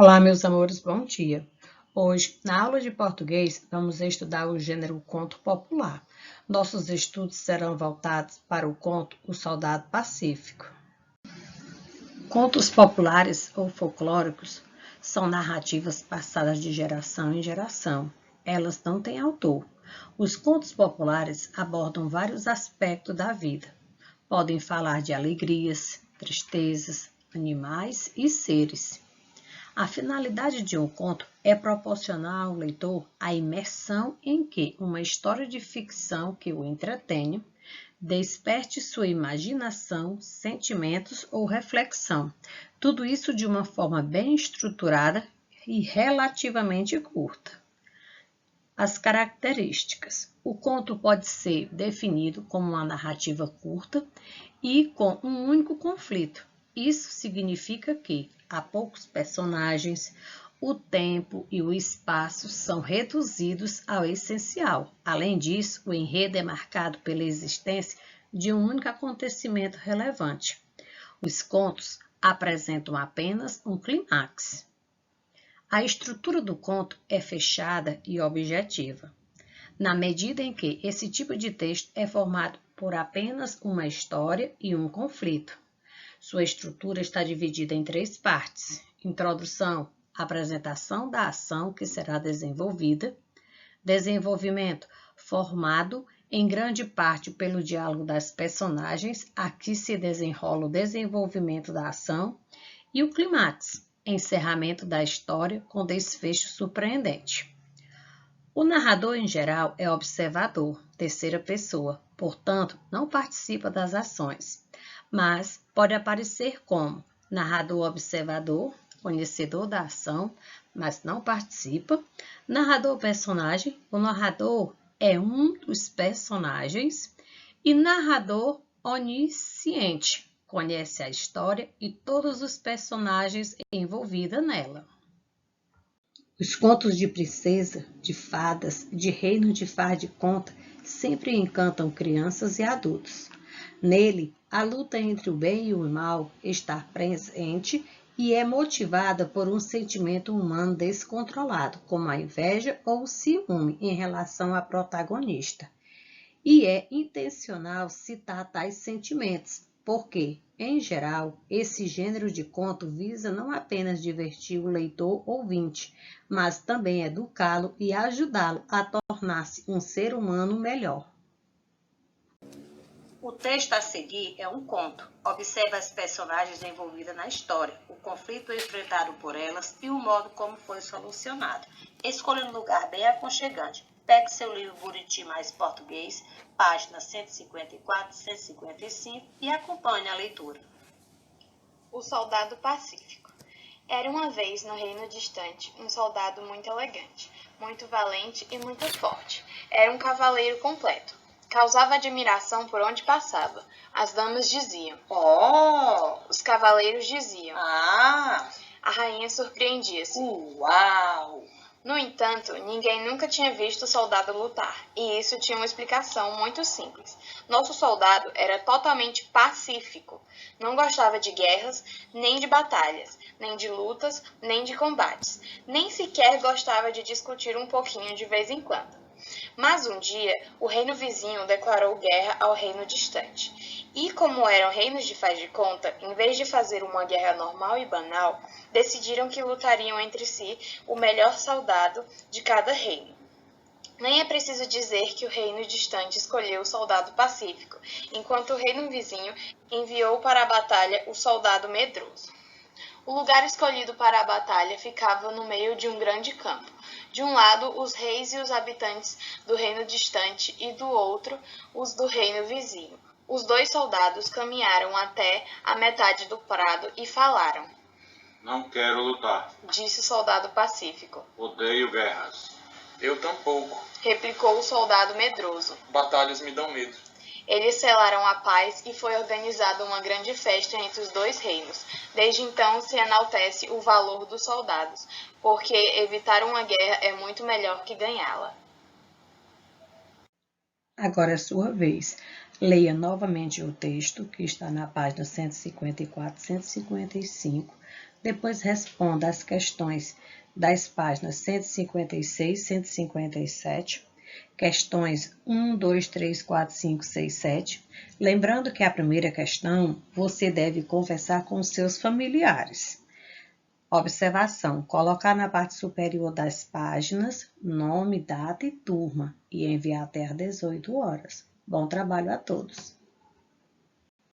Olá, meus amores, bom dia. Hoje, na aula de português, vamos estudar o gênero conto popular. Nossos estudos serão voltados para o conto O Soldado Pacífico. Contos populares ou folclóricos são narrativas passadas de geração em geração. Elas não têm autor. Os contos populares abordam vários aspectos da vida. Podem falar de alegrias, tristezas, animais e seres. A finalidade de um conto é proporcionar ao leitor a imersão em que uma história de ficção que o entretenha desperte sua imaginação, sentimentos ou reflexão. Tudo isso de uma forma bem estruturada e relativamente curta. As características. O conto pode ser definido como uma narrativa curta e com um único conflito. Isso significa que há poucos personagens, o tempo e o espaço são reduzidos ao essencial. Além disso, o enredo é marcado pela existência de um único acontecimento relevante. Os contos apresentam apenas um clímax. A estrutura do conto é fechada e objetiva, na medida em que esse tipo de texto é formado por apenas uma história e um conflito. Sua estrutura está dividida em 3 partes: introdução, apresentação da ação que será desenvolvida, desenvolvimento, formado em grande parte pelo diálogo das personagens, aqui se desenrola o desenvolvimento da ação, e o clímax, encerramento da história com desfecho surpreendente. O narrador, em geral, é observador, terceira pessoa, portanto, não participa das ações, mas pode aparecer como narrador observador, conhecedor da ação, mas não participa, narrador personagem, o narrador é um dos personagens, e narrador onisciente, conhece a história e todos os personagens envolvidos nela. Os contos de princesa, de fadas, de reino de faz de conta sempre encantam crianças e adultos. Nele, a luta entre o bem e o mal está presente e é motivada por um sentimento humano descontrolado, como a inveja ou o ciúme em relação à protagonista. E é intencional citar tais sentimentos, porque, em geral, esse gênero de conto visa não apenas divertir o leitor ouvinte, mas também educá-lo e ajudá-lo a tornar-se um ser humano melhor. O texto a seguir é um conto. Observe as personagens envolvidas na história, o conflito enfrentado por elas e o modo como foi solucionado. Escolha um lugar bem aconchegante. Pegue seu livro Buriti Mais Português, páginas 154 e 155 e acompanhe a leitura. O Soldado Pacífico. Era uma vez, no reino distante, um soldado muito elegante, muito valente e muito forte. Era um cavaleiro completo. Causava admiração por onde passava. As damas diziam: Oh! Os cavaleiros diziam: Ah! A rainha surpreendia-se: Uau! No entanto, ninguém nunca tinha visto o soldado lutar, e isso tinha uma explicação muito simples. Nosso soldado era totalmente pacífico. Não gostava de guerras, nem de batalhas, nem de lutas, nem de combates. Nem sequer gostava de discutir um pouquinho de vez em quando. Mas um dia, o reino vizinho declarou guerra ao reino distante. E como eram reinos de faz de conta, em vez de fazer uma guerra normal e banal, decidiram que lutariam entre si o melhor soldado de cada reino. Nem é preciso dizer que o reino distante escolheu o soldado pacífico, enquanto o reino vizinho enviou para a batalha o soldado medroso. O lugar escolhido para a batalha ficava no meio de um grande campo. De um lado, os reis e os habitantes do reino distante e do outro, os do reino vizinho. Os 2 soldados caminharam até a metade do prado e falaram: Não quero lutar, disse o soldado pacífico. Odeio guerras. Eu tampouco. Replicou o soldado medroso. Batalhas me dão medo. Eles selaram a paz e foi organizada uma grande festa entre os 2 reinos. Desde então se enaltece o valor dos soldados, porque evitar uma guerra é muito melhor que ganhá-la. Agora é sua vez. Leia novamente o texto que está na página 154 e 155. Depois responda as questões das páginas 156 e 157, questões 1, 2, 3, 4, 5, 6, 7. Lembrando que a primeira questão você deve conversar com os seus familiares. Observação: colocar na parte superior das páginas nome, data e turma e enviar até às 18 horas. Bom trabalho a todos!